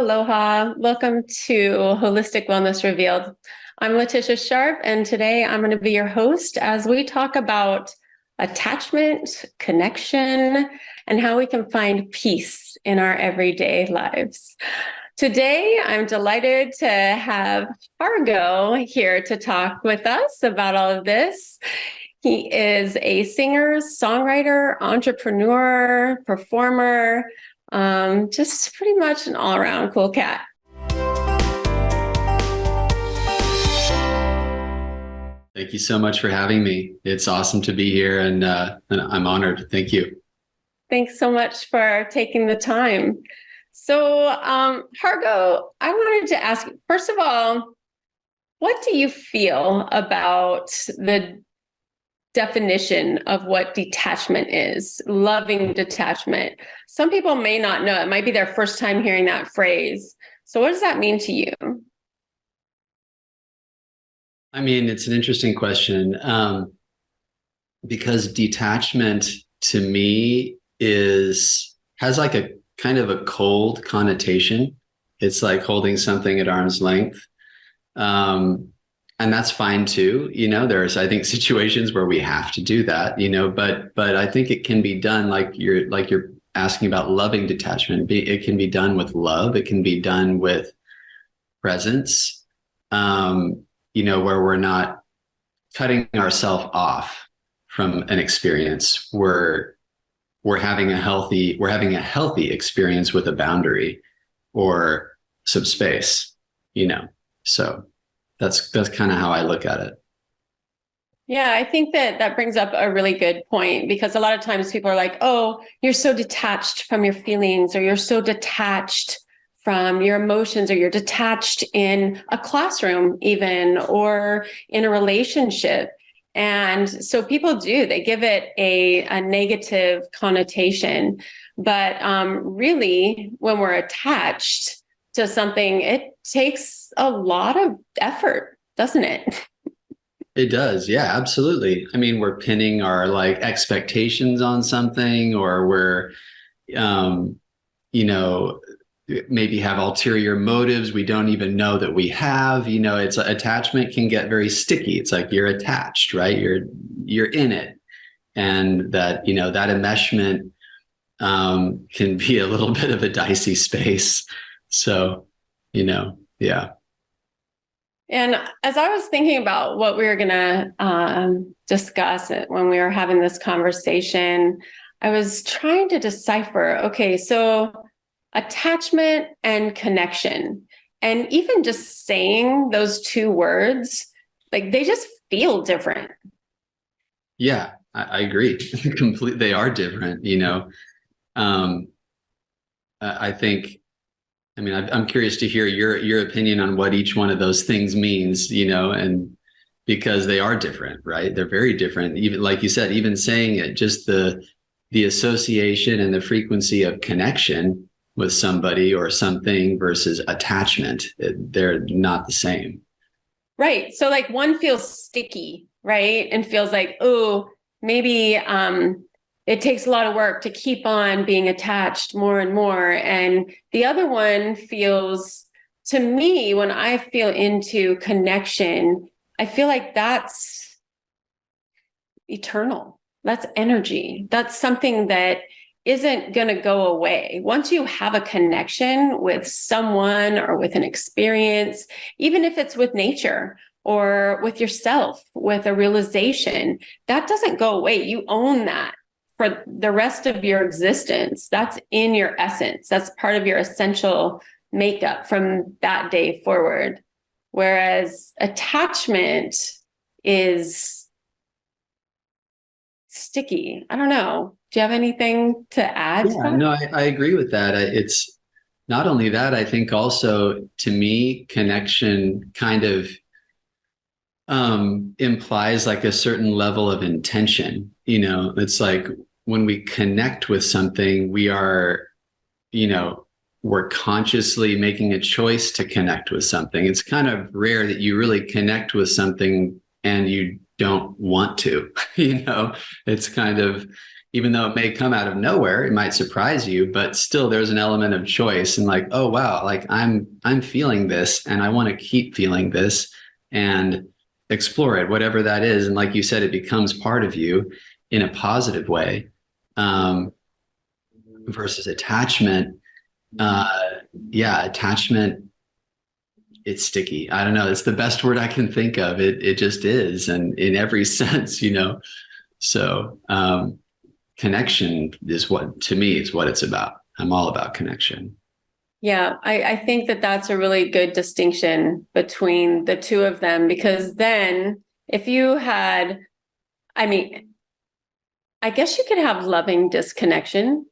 Aloha. Welcome to Holistic Wellness Revealed. I'm Leticia Sharp, and today I'm going to be your host as we talk about attachment, connection, and how we can find peace in our everyday lives. Today, I'm delighted to have Hargo here to talk with us about all of this. He is a singer, songwriter, entrepreneur, performer, just pretty much an all-around cool cat. Thank you so much for having me. It's awesome to be here, and I'm honored. Thank you. Thanks so much for taking the time. So, Hargo, I wanted to ask, first of all, what do you feel about the definition of what detachment is, loving detachment? Some people may not know. It might be their first time hearing that phrase. So what does that mean to you? I mean, it's an interesting question because detachment to me has like a kind of a cold connotation. It's like holding something at arm's length. And that's fine too. There's, I think, situations where we have to do that, but I think it can be done like you're asking about loving detachment. It can be done with love. It can be done with presence, where we're not cutting ourselves off from an experience. We're having a healthy experience with a boundary or some space, so that's kind of how I look at it. Yeah, I think that brings up a really good point, because a lot of times people are like, oh, you're so detached from your feelings, or you're so detached from your emotions, or you're detached in a classroom even, or in a relationship. And so people they give it a negative connotation. But really, when we're attached to something, it takes a lot of effort, doesn't it? It does. Yeah, absolutely. I mean, we're pinning our like expectations on something, or we're, maybe have ulterior motives we don't even know that we have. It's attachment can get very sticky. It's like you're attached, right? You're in it. And that, that enmeshment can be a little bit of a dicey space. So, yeah. And as I was thinking about what we were going to discuss when we were having this conversation, I was trying to decipher, okay, so attachment and connection, and even just saying those two words, like they just feel different. Yeah, I agree. Complete. They are different, I think, I mean, I'm curious to hear your opinion on what each one of those things means, and because they are different, right? They're very different. Even like you said, even saying it, just the association and the frequency of connection with somebody or something versus attachment, they're not the same. Right. So like one feels sticky, right? And feels like, oh, maybe it takes a lot of work to keep on being attached more and more. And the other one feels, to me, when I feel into connection, I feel like that's eternal. That's energy. That's something that isn't going to go away. Once you have a connection with someone or with an experience, even if it's with nature or with yourself, with a realization, that doesn't go away. You own that for the rest of your existence. That's in your essence. That's part of your essential makeup from that day forward. Whereas attachment is sticky. I don't know. Do you have anything to add to Yeah, that? no, I agree with that. It's not only that, I think also to me, connection kind of implies like a certain level of intention. It's like when we connect with something, we are, we're consciously making a choice to connect with something. It's kind of rare that you really connect with something and you don't want to, it's kind of, even though it may come out of nowhere, it might surprise you, but still there's an element of choice and like, oh wow, like I'm feeling this and I want to keep feeling this and explore it, whatever that is. And like you said, it becomes part of you in a positive way. Versus attachment. Yeah, attachment, it's sticky. I don't know. It's the best word I can think of. It just is. And in every sense, so connection is what, to me, is what it's about. I'm all about connection. Yeah, I think that that's a really good distinction between the two of them, because then if you had, I mean, I guess you could have loving disconnection,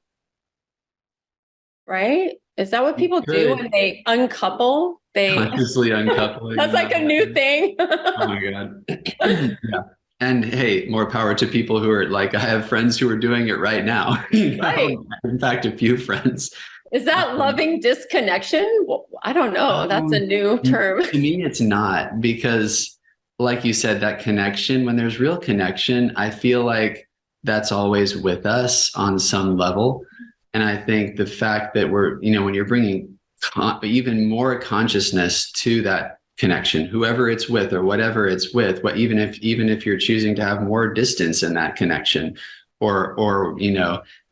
right? Is that what You people do when could they uncouple? consciously uncoupling. That's like a new thing. Oh my God. Yeah. And hey, more power to people who are like, I have friends who are doing it right now. Right. In fact, a few friends. Is that loving disconnection? Well, I don't know. That's a new term. To me, it's not, because like you said, that connection, when there's real connection, I feel like that's always with us on some level. And I think the fact that we're, when you're bringing even more consciousness to that connection, whoever it's with or whatever it's with, even if you're choosing to have more distance in that connection, or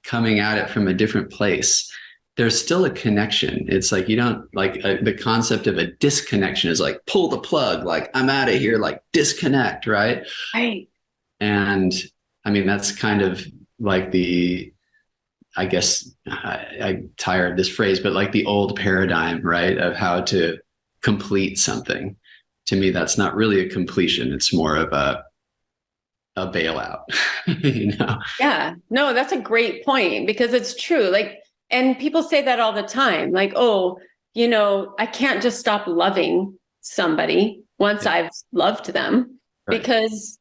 coming at it from a different place, there's still a connection. It's like, you don't like the concept of a disconnection is like, pull the plug, like I'm out of here, like disconnect, right? Right. And I mean, that's kind of like I guess I'm tired of this phrase, but like the old paradigm, right, of how to complete something. To me, that's not really a completion. It's more of a bailout. Yeah. No, that's a great point, because it's true. Like, and people say that all the time, like, oh, I can't just stop loving somebody once I've loved them, Right. because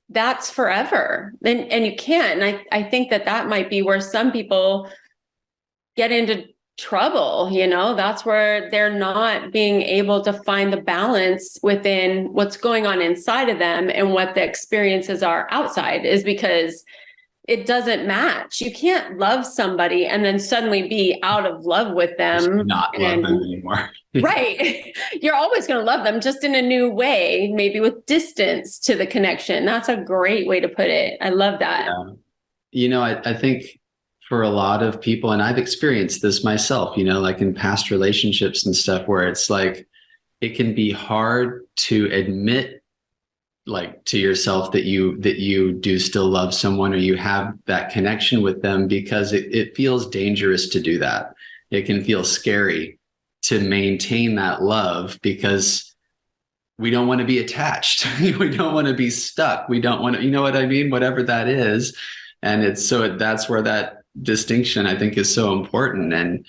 that's forever. And you can't. And I think that might be where some people get into trouble. That's where they're not being able to find the balance within what's going on inside of them and what the experiences are outside, is because it doesn't match. You can't love somebody and then suddenly be out of love with them. Just not love them anymore. Right. You're always going to love them, just in a new way, maybe with distance to the connection. That's a great way to put it. I love that. Yeah. I think for a lot of people, and I've experienced this myself, like in past relationships and stuff, where it's like, it can be hard to admit, like, to yourself that you do still love someone, or you have that connection with them, because it feels dangerous to do that. It can feel scary to maintain that love, because we don't want to be attached. We don't want to be stuck. We don't want to, you know what I mean? Whatever that is. And that's where that distinction, I think, is so important. And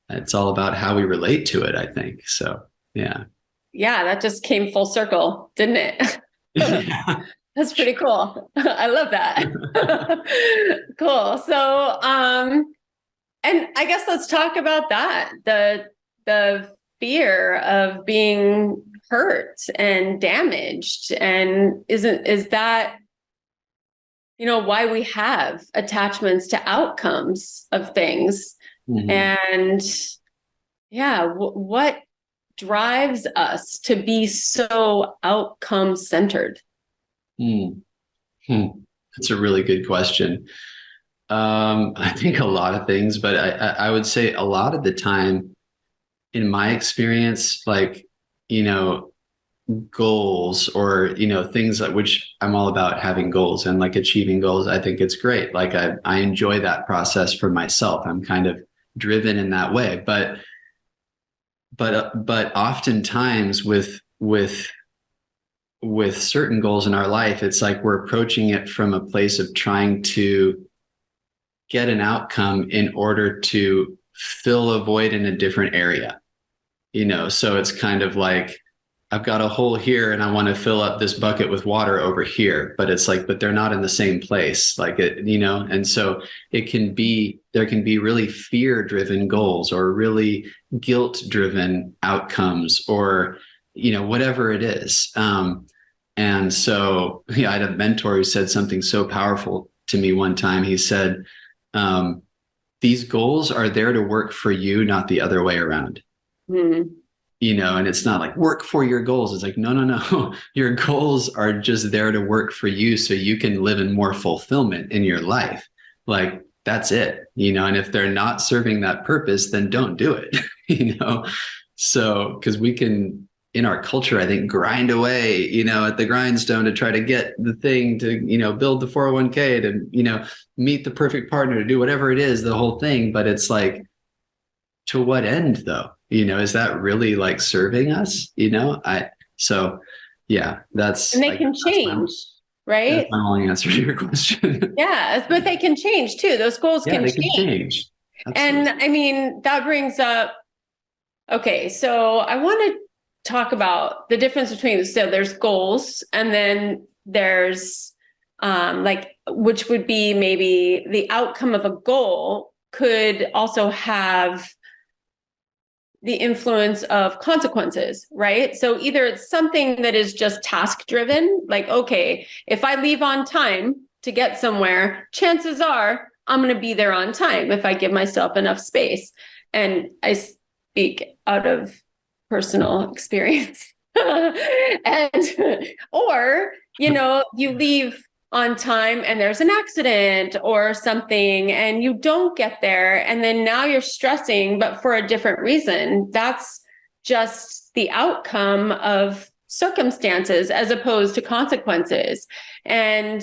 it's all about how we relate to it, I think. So, yeah. Yeah, that just came full circle, didn't it? Yeah. That's pretty cool. I love that. Cool. So, and I guess let's talk about that. The fear of being hurt and damaged. And is that, why we have attachments to outcomes of things? Mm-hmm. And yeah, what drives us to be so outcome centered? That's a really good question. I think a lot of things, but I would say a lot of the time, in my experience, like, goals, or, things like, which I'm all about having goals and like achieving goals. I think it's great. Like I enjoy that process for myself. I'm kind of driven in that way, but oftentimes with certain goals in our life, it's like we're approaching it from a place of trying to get an outcome in order to fill a void in a different area. So it's kind of like, I've got a hole here and I want to fill up this bucket with water over here, but it's like, but they're not in the same place, like it, and so there can be really fear-driven goals, or really guilt-driven outcomes, or, whatever it is. And so, I had a mentor who said something so powerful to me one time. He said, these goals are there to work for you, not the other way around. Mm-hmm. And it's not like work for your goals. It's like, no. Your goals are just there to work for you so you can live in more fulfillment in your life. Like, that's it, and if they're not serving that purpose, then don't do it, So, because we can, in our culture, I think, grind away, at the grindstone to try to get the thing to, build the 401k to, meet the perfect partner, to do whatever it is, the whole thing. But it's like, to what end though? Is that really like serving us? So yeah, And they can change, right? That's my only answer to your question. Yeah, but they can change too. Those goals Yeah, can they change. can change. Absolutely. And I mean, that brings up, okay, so I want to talk about the difference between, so there's goals and then there's which would be maybe the outcome of a goal could also have the influence of consequences, right? So either it's something that is just task driven, like, okay, if I leave on time to get somewhere, chances are I'm going to be there on time if I give myself enough space. And I speak out of personal experience. Or, you leave on time and there's an accident or something and you don't get there, and then now you're stressing, but for a different reason. That's just the outcome of circumstances as opposed to consequences. And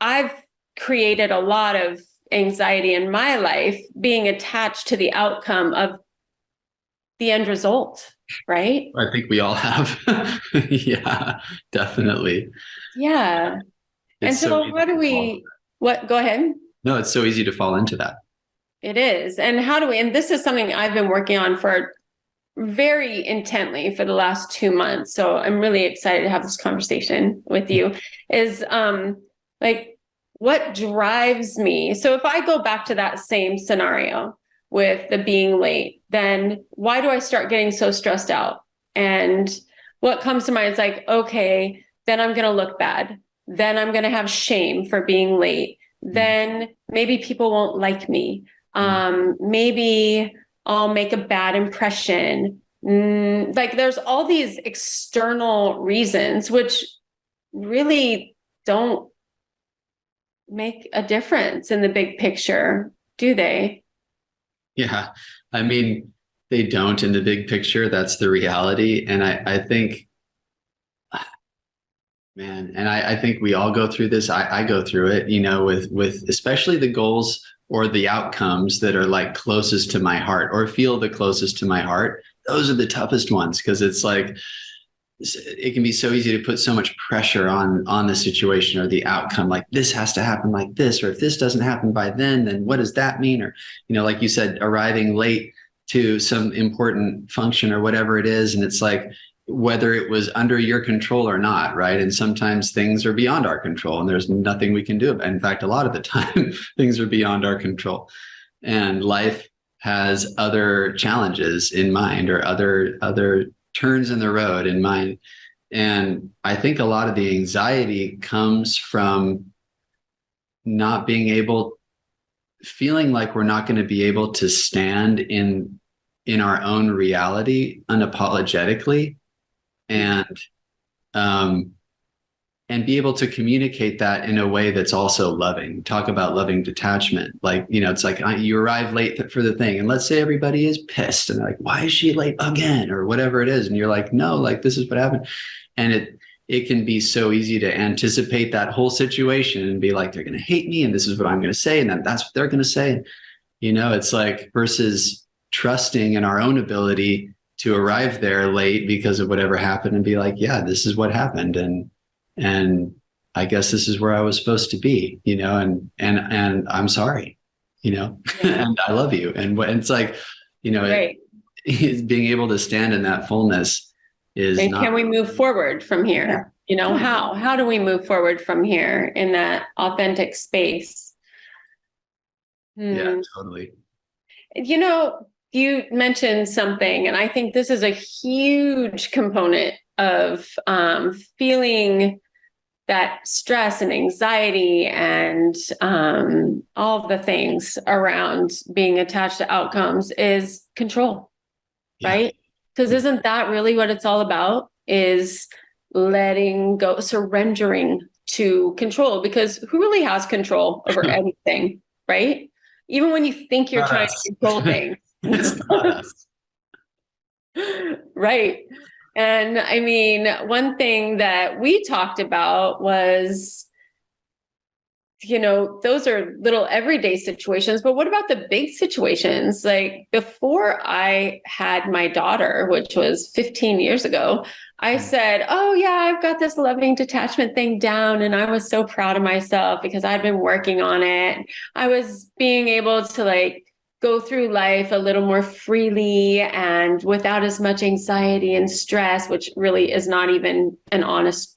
I've created a lot of anxiety in my life being attached to the outcome of the end result, right? I think we all have. Yeah, definitely. Yeah. And so how do we, go ahead. No, it's so easy to fall into that. It is. And how do we, and this is something I've been working on for very intently for the last 2 months. So I'm really excited to have this conversation with you, is like, what drives me? So if I go back to that same scenario with the being late, then why do I start getting so stressed out? And what comes to mind is like, okay, then I'm going to look bad. Then I'm going to have shame for being late. Then maybe people won't like me. Maybe I'll make a bad impression. Like there's all these external reasons, which really don't make a difference in the big picture, do they? Yeah. I mean, they don't in the big picture. That's the reality. And I think, man, and I think we all go through this. I go through it, with especially the goals or the outcomes that are like closest to my heart or feel the closest to my heart. Those are the toughest ones, because it's like, it can be so easy to put so much pressure on the situation or the outcome. Like, this has to happen like this, or if this doesn't happen by then what does that mean? Or, like you said, arriving late to some important function or whatever it is. And it's like, whether it was under your control or not, right? And sometimes things are beyond our control and there's nothing we can do about it. In fact, a lot of the time, things are beyond our control. And life has other challenges in mind, or other turns in the road in mind. And I think a lot of the anxiety comes from not being able, feeling like we're not going to be able to stand in our own reality unapologetically, and be able to communicate that in a way that's also loving. Talk about loving detachment. Like, it's like you arrive late for the thing, and let's say everybody is pissed and they're like, why is she late again? Or whatever it is. And you're like, no, like, this is what happened. And it can be so easy to anticipate that whole situation and be like, they're going to hate me and this is what I'm going to say. And then that's what they're going to say. It's like, versus trusting in our own ability to arrive there late because of whatever happened and be like, yeah, this is what happened. And I guess this is where I was supposed to be, and I'm sorry, and I love you. And it's like, Right. Being able to stand in that fullness is And can we move forward from here? How do we move forward from here in that authentic space? Yeah, totally. You mentioned something, and I think this is a huge component of feeling that stress and anxiety and all the things around being attached to outcomes is control, right? Because isn't that really what it's all about? Is letting go, surrendering to control, because who really has control over anything, right? Even when you think you're trying to control things. It's not us. Right. And I mean, one thing that we talked about was, those are little everyday situations, but what about the big situations? Like before I had my daughter, which was 15 years ago, I said, oh yeah, I've got this loving detachment thing down. And I was so proud of myself because I'd been working on it. I was being able to like go through life a little more freely and without as much anxiety and stress, which really is not even an honest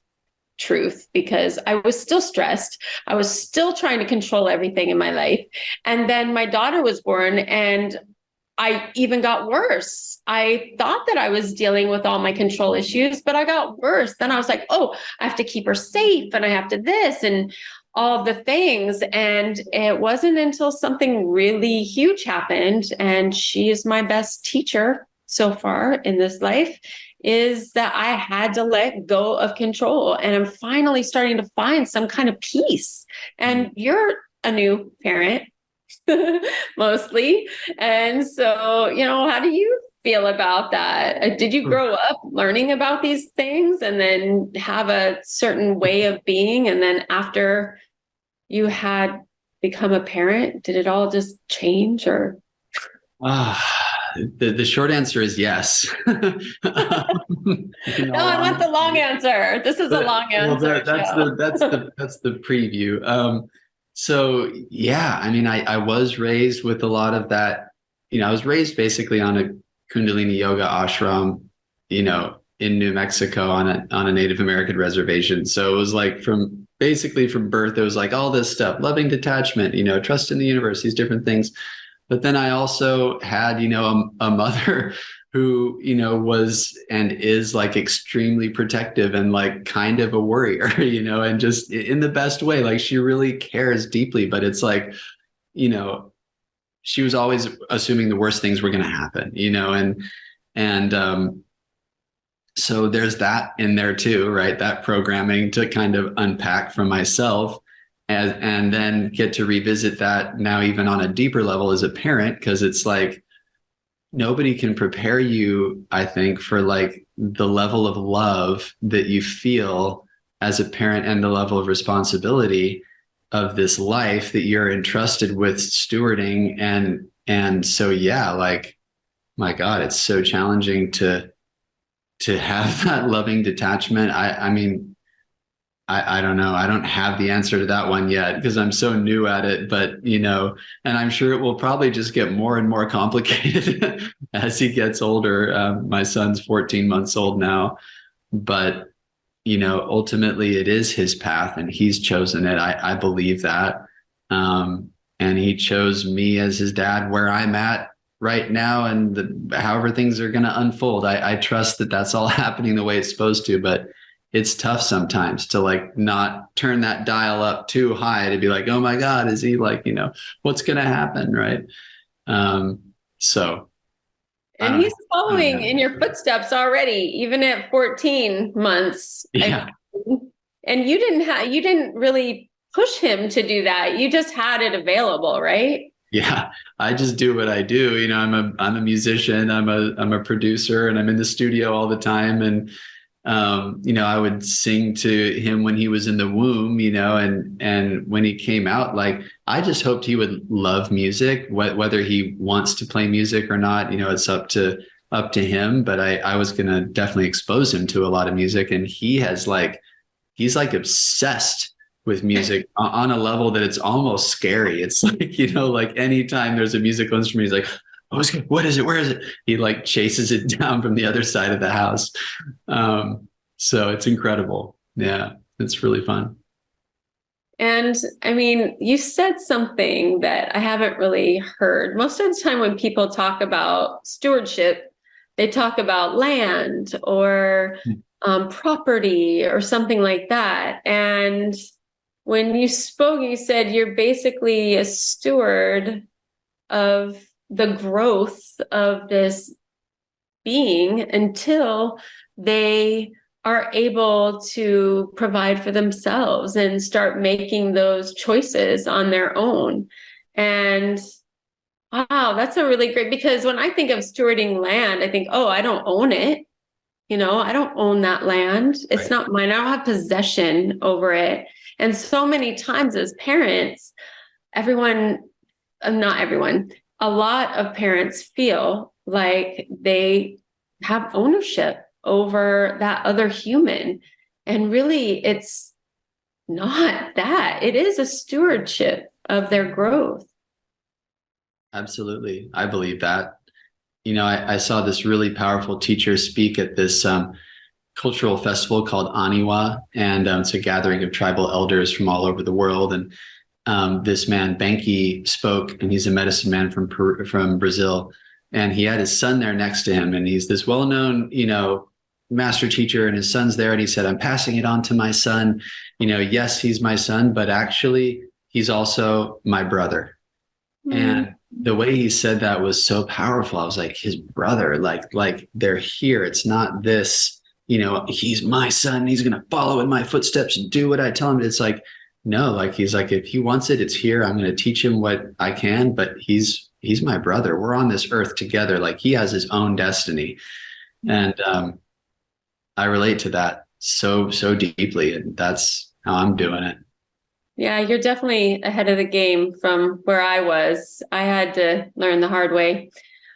truth, because I was still stressed. I was still trying to control everything in my life. And then my daughter was born and I even got worse. I thought that I was dealing with all my control issues, but I got worse. Then I was like, oh, I have to keep her safe and I have to this and all of the things. And it wasn't until something really huge happened, and she is my best teacher so far in this life, is that I had to let go of control. And I'm finally starting to find some kind of peace. And you're a new parent, mostly. And so, how do you feel about that? Did you grow up learning about these things and then have a certain way of being? And then after you had become a parent, did it all just change or? The short answer is yes. No, I want the long answer. This is a long answer. That's the preview. So yeah, I mean, I was raised with a lot of that. I was raised basically on a Kundalini yoga ashram, in New Mexico on a Native American reservation. So it was like from birth, it was like all this stuff, loving detachment, trust in the universe, these different things. But then I also had, a mother who, was and is like extremely protective and like kind of a worrier, and just in the best way. Like she really cares deeply, but it's like, she was always assuming the worst things were going to happen, and so there's that in there too, right? That programming to kind of unpack for myself. And then get to revisit that now even on a deeper level as a parent, because it's like nobody can prepare you, I think, for like the level of love that you feel as a parent and the level of responsibility of this life that you're entrusted with stewarding. And so, yeah, like, my God, it's so challenging to have that loving detachment. I mean, I don't know. I don't have the answer to that one yet because I'm so new at it, but and I'm sure it will probably just get more and more complicated as he gets older. My son's 14 months old now, but ultimately it is his path and he's chosen it. I believe that. And he chose me as his dad where I'm at right now, and however things are going to unfold. I trust that that's all happening the way it's supposed to, but it's tough sometimes to like not turn that dial up too high to be like, oh my God, is he like, what's going to happen? Right. So. And he's following in your footsteps already, even at 14 months. Yeah. And you didn't really push him to do that. You just had it available, right? Yeah, I just do what I do. I'm a musician, I'm a producer, and I'm in the studio all the time. And I would sing to him when he was in the womb, and when he came out, like, I just hoped he would love music, whether he wants to play music or not, it's up to him. But I was going to definitely expose him to a lot of music. And he's like obsessed with music on a level that it's almost scary. It's like, like anytime there's a musical instrument, he's like, oh, what is it? Where is it? He like chases it down from the other side of the house. So it's incredible. Yeah, it's really fun. And I mean, you said something that I haven't really heard. Most of the time when people talk about stewardship, they talk about land or property or something like that. And when you spoke, you said you're basically a steward of the growth of this being until they are able to provide for themselves and start making those choices on their own. And wow, that's a really great, because when I think of stewarding land, I think, oh, I don't own it. I don't own that land. It's Right. not mine. I don't have possession over it. And so many times as parents, not everyone, a lot of parents feel like they have ownership over that other human. And really, it's not that. It is a stewardship of their growth. Absolutely. I believe that. I saw this really powerful teacher speak at this cultural festival called Aniwa, and it's a gathering of tribal elders from all over the world. And this man, Banky, spoke, and he's a medicine man from Brazil. And he had his son there next to him, and he's this well-known, master teacher, and his son's there. And he said, I'm passing it on to my son. Yes, he's my son, but actually he's also my brother. And the way he said that was so powerful. I was like, his brother, like they're here. It's not this, he's my son. He's going to follow in my footsteps and do what I tell him. It's like, no, like, he's like, if he wants it, it's here. I'm going to teach him what I can, but he's my brother. We're on this earth together. Like, he has his own destiny. And I relate to that so deeply. And that's how I'm doing it. Yeah, you're definitely ahead of the game from where I was. I had to learn the hard way.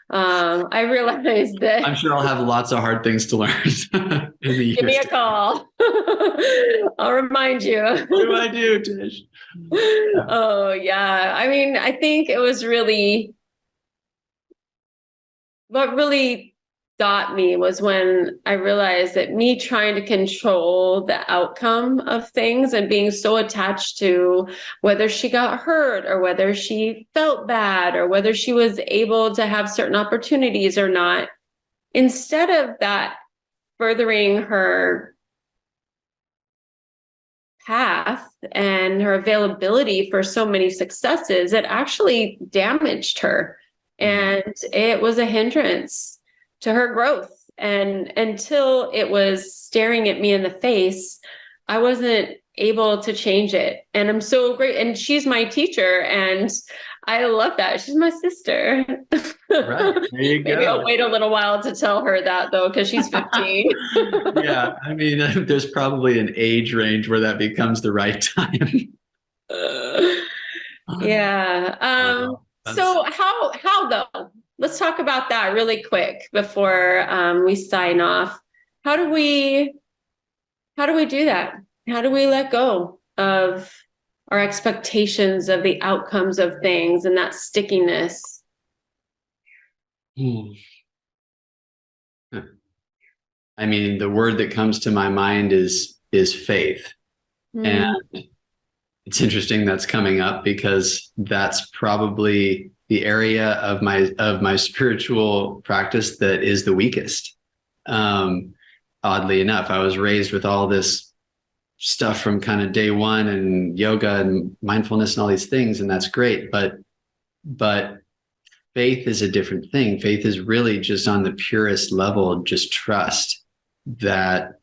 I realized that. I'm sure I'll have lots of hard things to learn in the years. Give me a call. I'll remind you. What do I do, Tish? Oh, yeah. I mean, I think it was what really got me was when I realized that me trying to control the outcome of things and being so attached to whether she got hurt or whether she felt bad or whether she was able to have certain opportunities or not, instead of that furthering her path and her availability for so many successes, it actually damaged her. And it was a hindrance to her growth. And until it was staring at me in the face, I wasn't able to change it. And I'm so great. And she's my teacher, and I love that. She's my sister. Right. There you go. Maybe I'll wait a little while to tell her that, though, because she's 15. Yeah. I mean, there's probably an age range where that becomes the right time. Yeah. So how though? Let's talk about that really quick before we sign off. How do we do that? How do we let go of our expectations of the outcomes of things and that stickiness? I mean, the word that comes to my mind is faith. And it's interesting that's coming up, because that's probably the area of my spiritual practice that is the weakest. Oddly enough, I was raised with all this stuff from kind of day one, and yoga and mindfulness and all these things, and that's great. But faith is a different thing. Faith is really just on the purest level, just trust that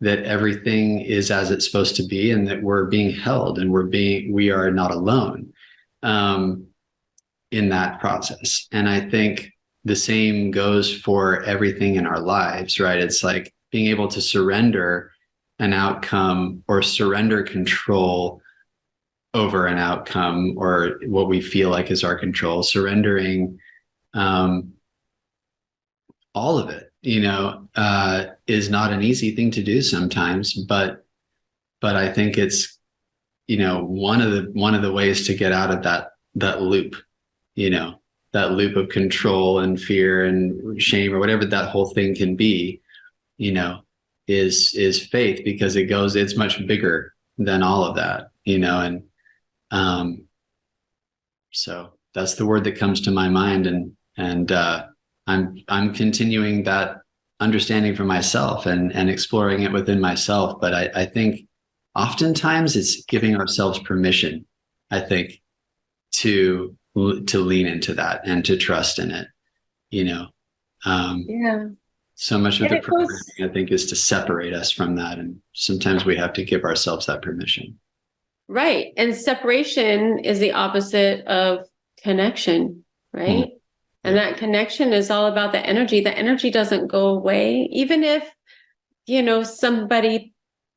everything is as it's supposed to be, and that we're being held, and we are not alone in that process. And I think the same goes for everything in our lives, right? It's like being able to surrender an outcome or surrender control over an outcome or what we feel like is our control, surrendering all of it, is not an easy thing to do sometimes, but I think it's, one of the ways to get out of that loop, that loop of control and fear and shame or whatever that whole thing can be, is faith, because it's much bigger than all of that, and so that's the word that comes to my mind. And I'm continuing that understanding for myself and exploring it within myself. But I think oftentimes it's giving ourselves permission, I think, to lean into that and to trust in it, you know. Yeah. So much of And the it programming, goes I think, is to separate us from that. And sometimes we have to give ourselves that permission. right. And separation is the opposite of connection, Mhm. right? And Yep. that connection is all about the energy. The energy doesn't go away, even if, somebody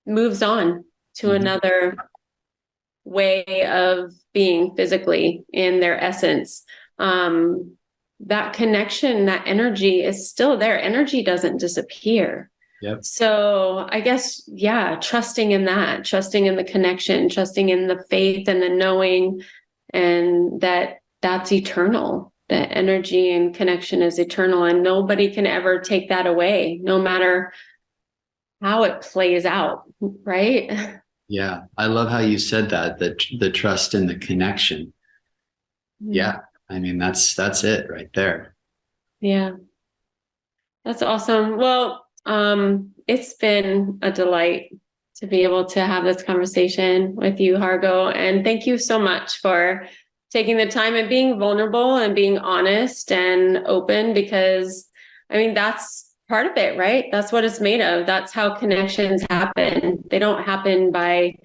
moves on to Mhm. another way of being physically in their essence. Um, that connection, that energy is still there. Energy doesn't disappear. Yep. So I guess, yeah, trusting in that, trusting in the connection, trusting in the faith and the knowing, and that's eternal. That energy and connection is eternal, and nobody can ever take that away, no matter how it plays out, right? Yeah. I love how you said that, the trust and the connection. Yeah. I mean, that's it right there. Yeah. That's awesome. Well, it's been a delight to be able to have this conversation with you, Hargo. And thank you so much for taking the time and being vulnerable and being honest and open, because I mean, that's part of it, right? That's what it's made of. That's how connections happen. They don't happen by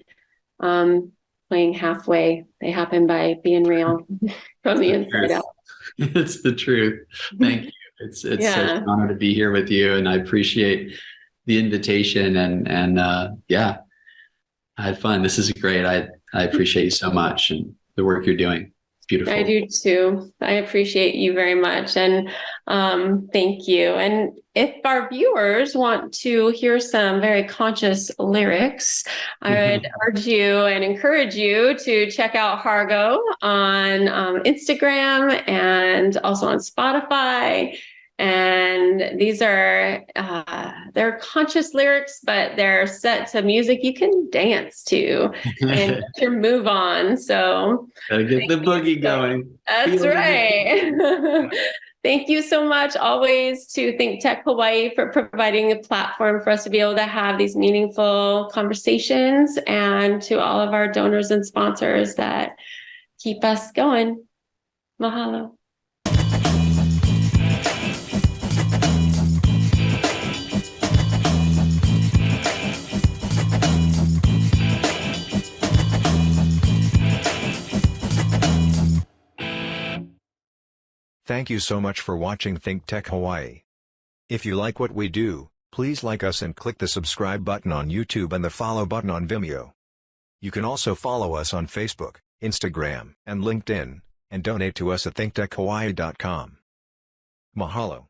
um, playing halfway. They happen by being real from It's the the inside truth. out. It's the truth. Thank you. It's such an Yeah. honor to be here with you, and I appreciate the invitation. And yeah, I had fun. This is great. I appreciate you so much and the work you're doing. It's I beautiful. do too. I appreciate you very much. And thank you. And if our viewers want to hear some very conscious lyrics, I would urge you and encourage you to check out Hargo on Instagram and also on Spotify. And these are they're conscious lyrics, but they're set to music you can dance to and get your move on. So Gotta get the boogie going. that's Feel the right. Thank you so much always to ThinkTech Hawaii for providing a platform for us to be able to have these meaningful conversations, and to all of our donors and sponsors that keep us going. Mahalo. Thank you so much for watching ThinkTech Hawaii. If you like what we do, please like us and click the subscribe button on YouTube and the follow button on Vimeo. You can also follow us on Facebook, Instagram, and LinkedIn, and donate to us at thinktechhawaii.com. Mahalo.